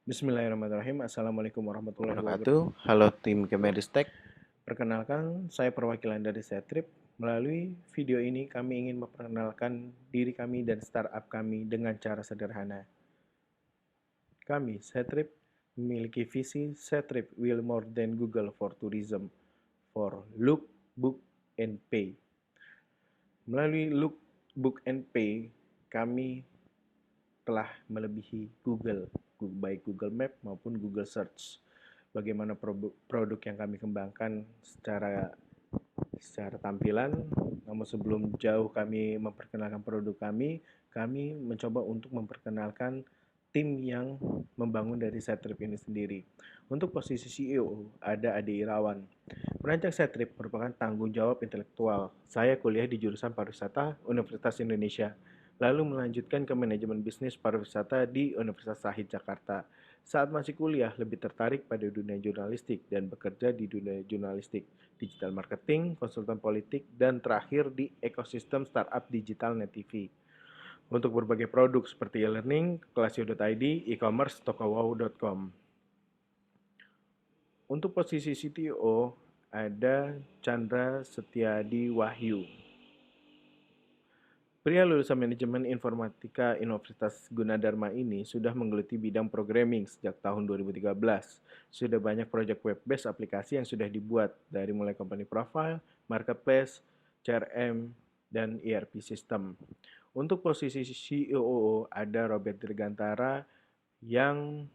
Bismillahirrahmanirrahim. Assalamualaikum warahmatullahi Wabarakatuh. wabarakatuh. Halo tim Kemeristek. Perkenalkan, saya perwakilan dari Setrip. Melalui video ini kami ingin memperkenalkan diri kami dan startup kami dengan cara sederhana. Kami, Setrip, memiliki visi Setrip will more than Google for tourism for look, book, and pay. Melalui look, book, and pay, kami telah melebihi Google, baik Google Map maupun Google Search. Bagaimana produk yang kami kembangkan secara tampilan. Namun sebelum jauh kami memperkenalkan produk kami mencoba untuk memperkenalkan tim yang membangun dari Setrip ini sendiri. Untuk posisi CEO ada Ade Irawan. Merancang Setrip merupakan tanggung jawab intelektual. Saya kuliah di jurusan pariwisata Universitas Indonesia, lalu melanjutkan ke manajemen bisnis pariwisata di Universitas Sahid Jakarta. Saat masih kuliah, lebih tertarik pada dunia jurnalistik dan bekerja di dunia jurnalistik, digital marketing, konsultan politik, dan terakhir di ekosistem startup digital Net TV. Untuk berbagai produk seperti e-learning, Classio.id, e-commerce, tokowow.com. Untuk posisi CTO ada Chandra Setiadi Wahyu. Pria lulusan manajemen informatika Universitas Gunadarma ini sudah menggeluti bidang programming sejak tahun 2013. Sudah banyak proyek web-based aplikasi yang sudah dibuat, dari mulai company profile, marketplace, CRM, dan ERP system. Untuk posisi CEO ada Robert Dirgantara yang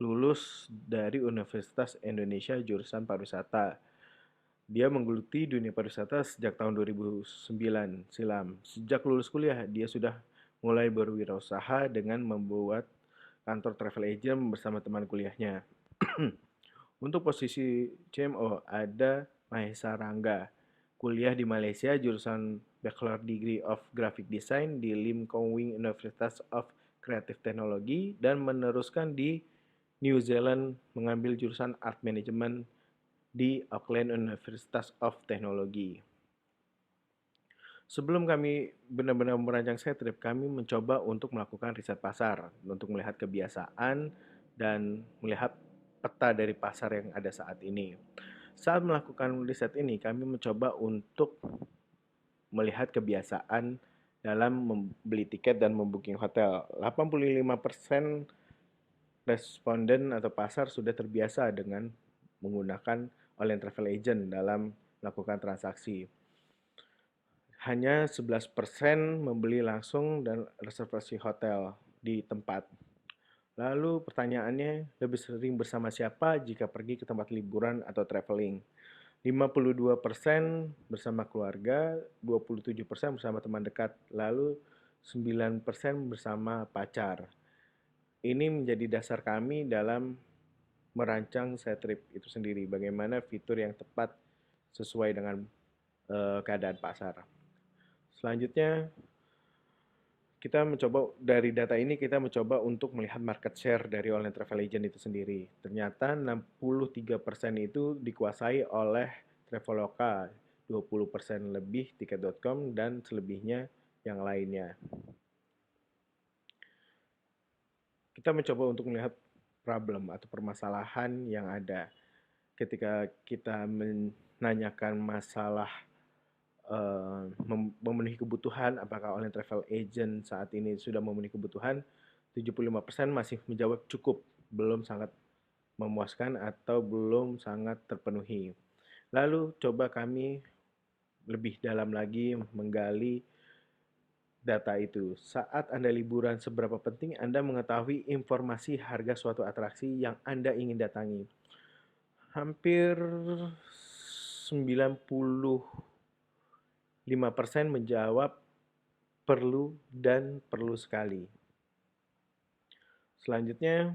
lulus dari Universitas Indonesia jurusan pariwisata. Dia menggeluti dunia pariwisata sejak tahun 2009 silam. Sejak lulus kuliah, dia sudah mulai berwirausaha dengan membuat kantor travel agent bersama teman kuliahnya. Untuk posisi CMO ada Mahesa Rangga. Kuliah di Malaysia jurusan Bachelor Degree of Graphic Design di Lim Kong Wing University of Creative Technology dan meneruskan di New Zealand mengambil jurusan Art Management di Auckland University of Technology. Sebelum kami benar-benar merancang Setrip, kami mencoba untuk melakukan riset pasar, untuk melihat kebiasaan dan melihat peta dari pasar yang ada saat ini. Saat melakukan riset ini, kami mencoba untuk melihat kebiasaan dalam membeli tiket dan membooking hotel. 85% responden atau pasar sudah terbiasa dengan menggunakan online travel agent dalam melakukan transaksi. Hanya 11% membeli langsung dan reservasi hotel di tempat. Lalu pertanyaannya, lebih sering bersama siapa jika pergi ke tempat liburan atau traveling? 52% bersama keluarga, 27% bersama teman dekat, lalu 9% bersama pacar. Ini menjadi dasar kami dalam merancang Setrip itu sendiri, bagaimana fitur yang tepat sesuai dengan keadaan pasar. Selanjutnya, kita mencoba dari data ini kita mencoba untuk melihat market share dari online travel agent itu sendiri. Ternyata 63% itu dikuasai oleh Traveloka, 20% lebih tiket.com dan selebihnya yang lainnya. Kita mencoba untuk melihat problem atau permasalahan yang ada. Ketika kita menanyakan masalah memenuhi kebutuhan, apakah online travel agent saat ini sudah memenuhi kebutuhan, 75% masih menjawab cukup, belum sangat memuaskan atau belum sangat terpenuhi. Lalu coba kami lebih dalam lagi menggali data itu. Saat Anda liburan, seberapa penting Anda mengetahui informasi harga suatu atraksi yang Anda ingin datangi? Hampir 95% menjawab perlu dan perlu sekali. Selanjutnya,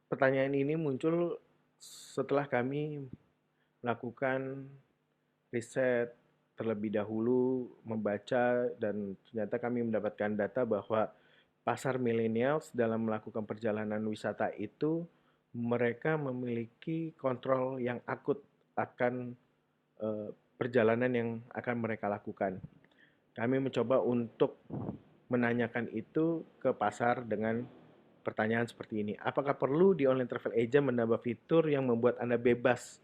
pertanyaan ini muncul setelah kami melakukan riset terlebih dahulu, membaca, dan ternyata kami mendapatkan data bahwa pasar millennials dalam melakukan perjalanan wisata itu mereka memiliki kontrol yang akut akan perjalanan yang akan mereka lakukan. Kami mencoba untuk menanyakan itu ke pasar dengan Pertanyaan seperti ini, apakah perlu di online travel agent menambah fitur yang membuat Anda bebas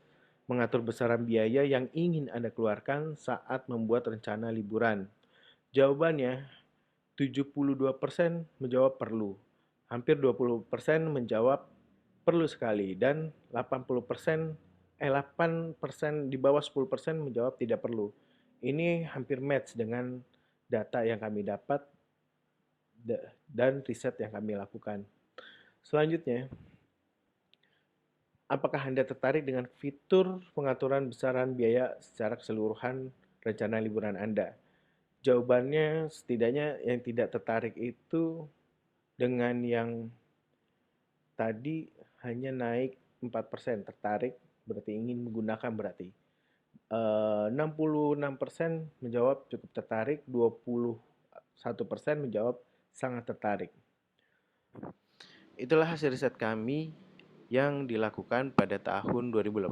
mengatur besaran biaya yang ingin Anda keluarkan saat membuat rencana liburan? Jawabannya, 72% menjawab perlu, hampir 20% menjawab perlu sekali, dan 8% di bawah 10% menjawab tidak perlu. Ini hampir match dengan data yang kami dapat dan riset yang kami lakukan. Selanjutnya, apakah Anda tertarik dengan fitur pengaturan besaran biaya secara keseluruhan rencana liburan Anda? Jawabannya setidaknya yang tidak tertarik itu dengan yang tadi hanya naik 4%, tertarik berarti ingin menggunakan berarti. 66% menjawab cukup tertarik, 21% menjawab sangat tertarik. Itulah hasil riset kami yang dilakukan pada tahun 2018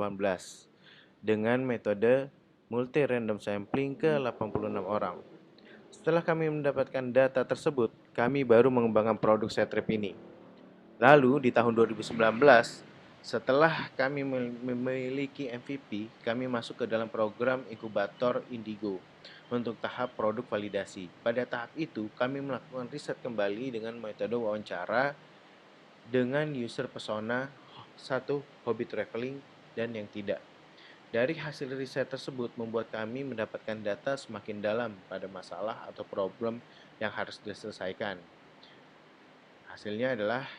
dengan metode multi random sampling ke 86 orang. Setelah kami mendapatkan data tersebut, kami baru mengembangkan produk Setrip ini. Lalu di tahun 2019, setelah kami memiliki MVP, kami masuk ke dalam program inkubator Indigo untuk tahap produk validasi. Pada tahap itu, kami melakukan riset kembali dengan metode wawancara dengan user persona satu hobi traveling dan yang tidak. Dari hasil riset tersebut membuat kami mendapatkan data semakin dalam pada masalah atau problem yang harus diselesaikan. Hasilnya adalah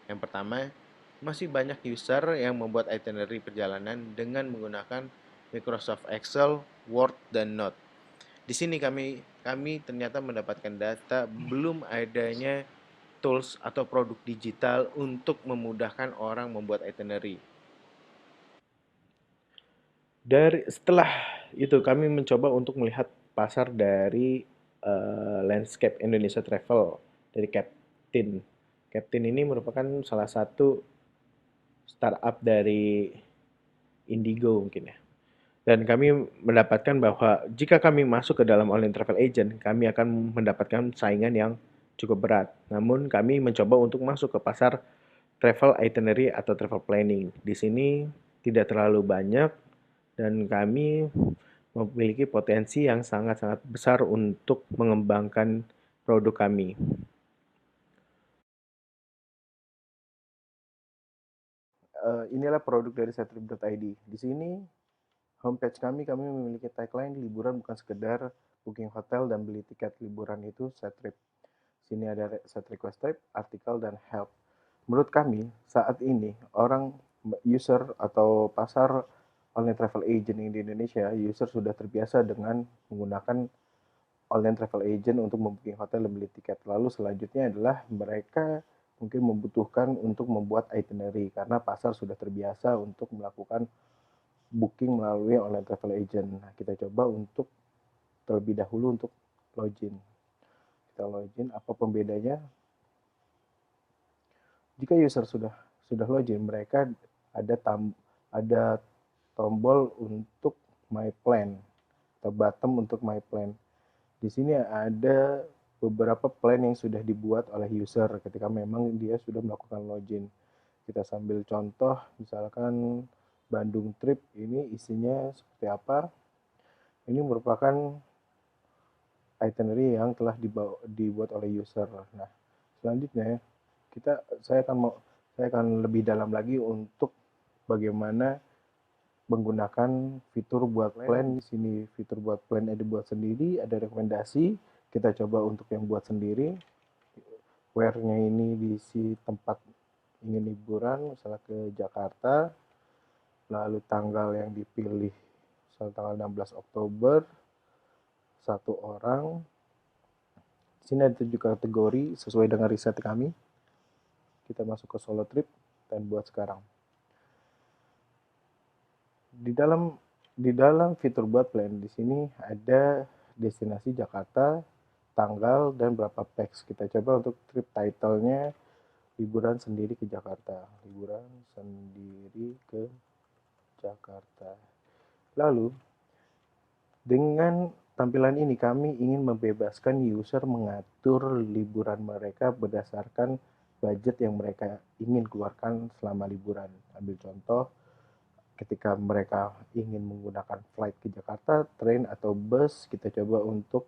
yang pertama, masih banyak user yang membuat itinerary perjalanan dengan menggunakan Microsoft Excel, Word, dan Note. Di sini kami ternyata mendapatkan data belum adanya tools atau produk digital untuk memudahkan orang membuat itinerary. Setelah itu kami mencoba untuk melihat pasar dari landscape Indonesia Travel dari Captain. Captain ini merupakan salah satu startup dari Indigo mungkin ya. Dan kami mendapatkan bahwa jika kami masuk ke dalam online travel agent, kami akan mendapatkan saingan yang cukup berat. Namun kami mencoba untuk masuk ke pasar travel itinerary atau travel planning. Di sini tidak terlalu banyak dan kami memiliki potensi yang sangat-sangat besar untuk mengembangkan produk kami. Inilah produk dari setrip.id. Di sini homepage kami memiliki tagline liburan bukan sekedar booking hotel dan beli tiket liburan itu setrip. Sini ada set request trip, artikel, dan help. Menurut kami, saat ini orang user atau pasar online travel agent di Indonesia, user sudah terbiasa dengan menggunakan online travel agent untuk membooking hotel dan beli tiket. Lalu selanjutnya adalah mereka mungkin membutuhkan untuk membuat itinerary karena pasar sudah terbiasa untuk melakukan booking melalui online travel agent. Nah, kita coba untuk terlebih dahulu untuk login. Kita login, apa pembedanya? Jika user sudah login, mereka ada ada tombol untuk my plan atau button untuk my plan. Di sini ada beberapa plan yang sudah dibuat oleh user ketika memang dia sudah melakukan login. Kita sambil contoh, misalkan Bandung trip ini isinya seperti apa. Ini merupakan itinerary yang telah dibuat oleh user. Nah, selanjutnya saya akan lebih dalam lagi untuk bagaimana menggunakan fitur buat plan. Di sini fitur buat plan ada buat sendiri, ada rekomendasi. Kita coba untuk yang buat sendiri. Where-nya ini diisi tempat ingin liburan, misalnya ke Jakarta. Lalu tanggal yang dipilih, misalnya tanggal 16 Oktober, satu orang. Di sini ada 7 kategori sesuai dengan riset kami. Kita masuk ke solo trip dan buat sekarang. Di dalam fitur buat plan di sini ada destinasi Jakarta, tanggal, dan berapa pax. Kita coba untuk trip title-nya liburan sendiri ke Jakarta. Liburan sendiri ke Jakarta. Lalu dengan tampilan ini kami ingin membebaskan user mengatur liburan mereka berdasarkan budget yang mereka ingin keluarkan selama liburan. Ambil contoh, ketika mereka ingin menggunakan flight ke Jakarta, train atau bus, kita coba untuk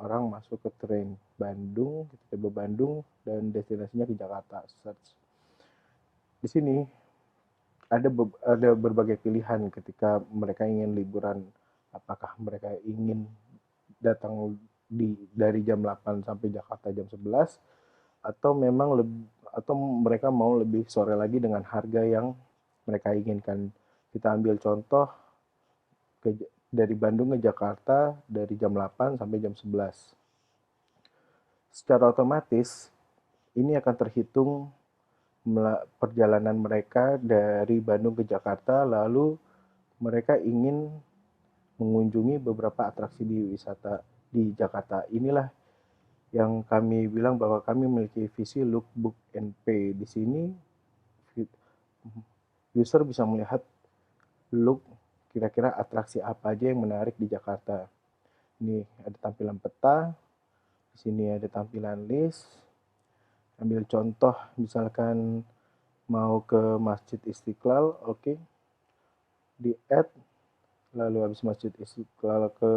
orang masuk ke train Bandung, kita coba Bandung dan destinasinya ke Jakarta. Search. Di sini ada berbagai pilihan ketika mereka ingin liburan. Apakah mereka ingin datang dari jam 8 sampai Jakarta jam 11, atau atau mereka mau lebih sore lagi dengan harga yang mereka inginkan. Kita ambil contoh dari Bandung ke Jakarta dari jam 8 sampai jam 11. Secara otomatis ini akan terhitung perjalanan mereka dari Bandung ke Jakarta, lalu mereka ingin mengunjungi beberapa atraksi di wisata di Jakarta. Inilah yang kami bilang bahwa kami memiliki visi look, book, and pay. Di sini user bisa melihat look kira-kira atraksi apa aja yang menarik di Jakarta. Ini ada tampilan peta, di sini ada tampilan list. Ambil contoh misalkan mau ke Masjid Istiqlal, oke. Di add, lalu habis Masjid Istiqlal ke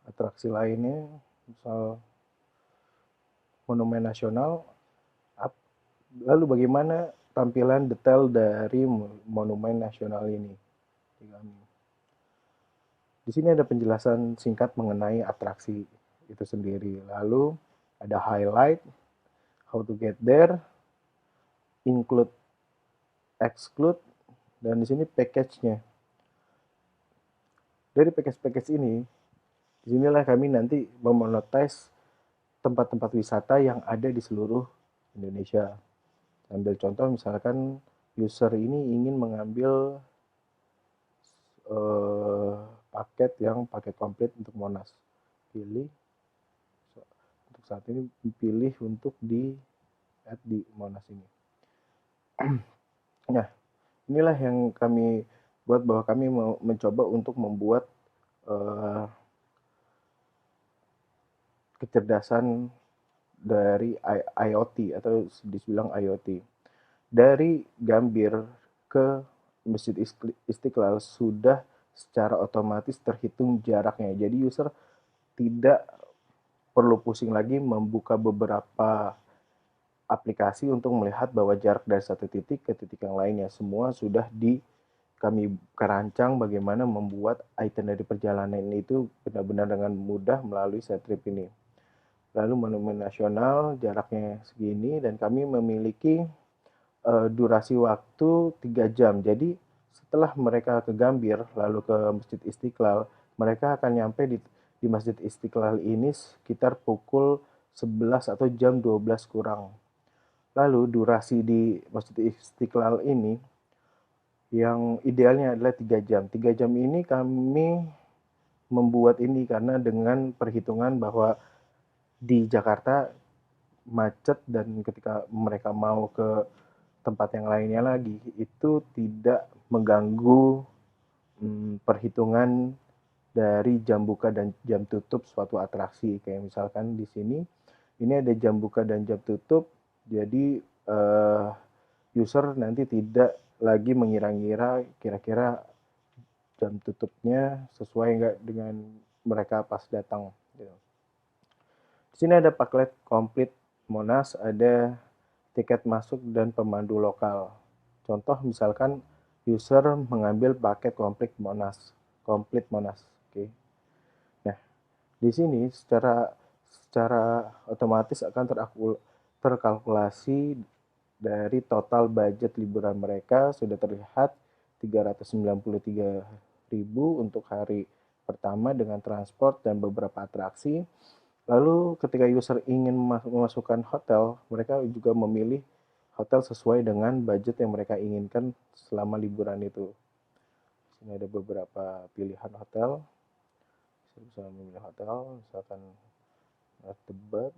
atraksi lainnya, misal Monumen Nasional. Lalu bagaimana tampilan detail dari Monumen Nasional ini? Di sini ada penjelasan singkat mengenai atraksi itu sendiri. Lalu ada highlight, how to get there, include, exclude, dan di sini package-nya. Dari package-package ini, disinilah kami nanti memonetize tempat-tempat wisata yang ada di seluruh Indonesia. Ambil contoh misalkan user ini ingin mengambil paket komplit untuk Monas. Pilih, untuk saat ini pilih untuk add di Monas ini. Nah, inilah yang kami buat, bahwa kami mau mencoba untuk membuat kecerdasan dari IoT atau dibilang IoT. Dari Gambir ke Masjid Istiqlal sudah secara otomatis terhitung jaraknya. Jadi user tidak perlu pusing lagi membuka beberapa aplikasi untuk melihat bahwa jarak dari satu titik ke titik yang lainnya. Semua sudah kami kerancang bagaimana membuat itinerary perjalanan itu benar-benar dengan mudah melalui Setrip ini. Lalu Monumen Nasional jaraknya segini dan kami memiliki durasi waktu 3 jam. Jadi setelah mereka ke Gambir lalu ke Masjid Istiqlal, mereka akan nyampe di Masjid Istiqlal ini sekitar pukul 11 atau jam 12 kurang. Lalu durasi di Masjid Istiqlal ini yang idealnya adalah 3 jam. 3 jam ini kami membuat ini karena dengan perhitungan bahwa di Jakarta macet dan ketika mereka mau ke tempat yang lainnya lagi itu tidak mengganggu perhitungan dari jam buka dan jam tutup suatu atraksi. Kayak misalkan di sini ini ada jam buka dan jam tutup, jadi user nanti tidak lagi mengira-ngira kira-kira jam tutupnya sesuai nggak dengan mereka pas datang. Di sini ada paket komplit Monas, ada tiket masuk dan pemandu lokal. Contoh misalkan user mengambil paket komplit Monas. Oke. Nah, di sini secara otomatis akan terkalkulasi dari total budget liburan mereka sudah terlihat 393.000 untuk hari pertama dengan transport dan beberapa atraksi. Lalu ketika user ingin memasukkan hotel, mereka juga memilih hotel sesuai dengan budget yang mereka inginkan selama liburan itu. Di sini ada beberapa pilihan hotel. Bisa memilih hotel, misalkan Tebet,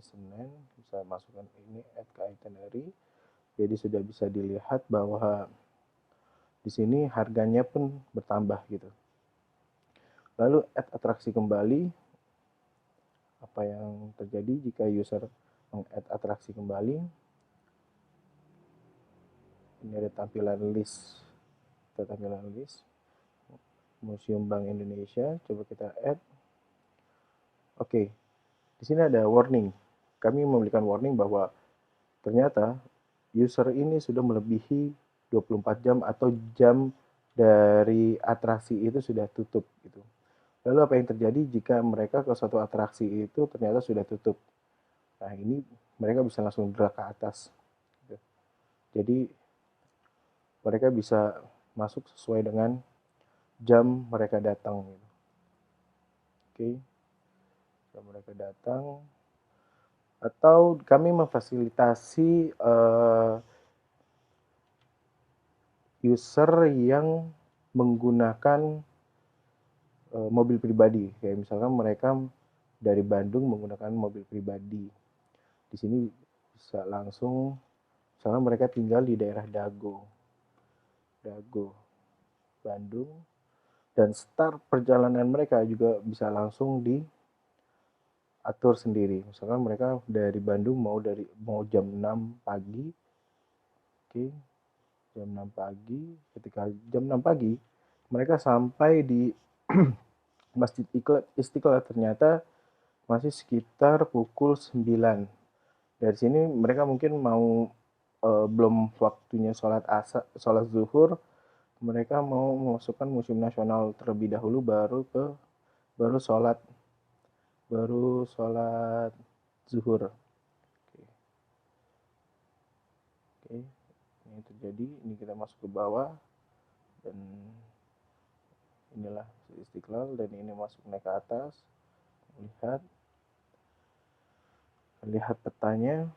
Senen, bisa masukkan ini add ke itinerary. Jadi sudah bisa dilihat bahwa di sini harganya pun bertambah gitu. Lalu add atraksi kembali. apa yang terjadi jika user meng-add atraksi kembali. Ini ada tampilan list. Kita tampilan list. Museum Bank Indonesia. Coba kita add. Oke. Di sini ada warning. Kami memberikan warning bahwa ternyata user ini sudah melebihi 24 jam atau jam dari atraksi itu sudah tutup gitu. Lalu apa yang terjadi jika mereka ke suatu atraksi itu ternyata sudah tutup? Nah, ini mereka bisa langsung drag ke atas. Gitu. Jadi mereka bisa masuk sesuai dengan jam mereka datang. Gitu. Oke, jam mereka datang. Atau kami memfasilitasi user yang menggunakan mobil pribadi. Kayak misalkan mereka dari Bandung menggunakan mobil pribadi. Di sini bisa langsung, misalkan mereka tinggal di daerah Dago, Bandung, dan start perjalanan mereka juga bisa langsung diatur sendiri. Misalkan mereka dari Bandung mau jam 6 pagi, oke, jam 6 pagi. Ketika jam 6 pagi mereka sampai di Masjid Istiqlal ternyata masih sekitar pukul 9. Dari sini mereka mungkin mau belum waktunya sholat zuhur, mereka mau memasukkan Museum Nasional terlebih dahulu baru sholat zuhur. Oke. Ini terjadi, ini kita masuk ke bawah dan inilah Istiqlal dan ini masuk naik ke atas. Lihat petanya.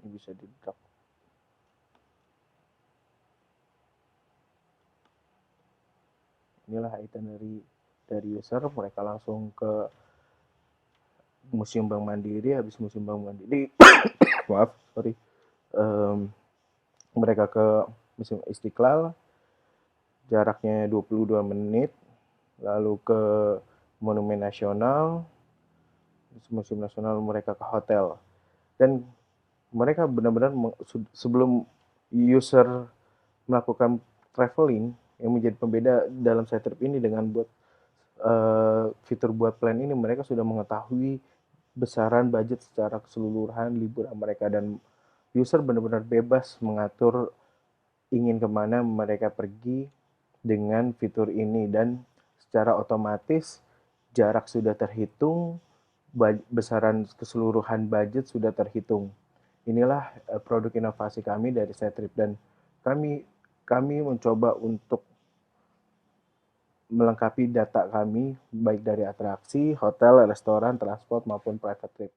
Ini bisa di-drag. Inilah itinerary dari user, mereka langsung ke Museum Bank Mandiri. Habis Museum Bank Mandiri mereka ke Museum Istiqlal, jaraknya 22 menit, lalu ke Monumen Nasional, Museum Nasional, mereka ke hotel. Dan mereka benar-benar sebelum user melakukan traveling, yang menjadi pembeda dalam Cytrip ini dengan buat fitur buat plan ini, mereka sudah mengetahui besaran budget secara keseluruhan liburan mereka, dan user benar-benar bebas mengatur ingin kemana mereka pergi dengan fitur ini, dan secara otomatis jarak sudah terhitung, besaran keseluruhan budget sudah terhitung. Inilah produk inovasi kami dari Cytrip, dan kami mencoba untuk melengkapi data kami baik dari atraksi, hotel, restoran, transport maupun private trip.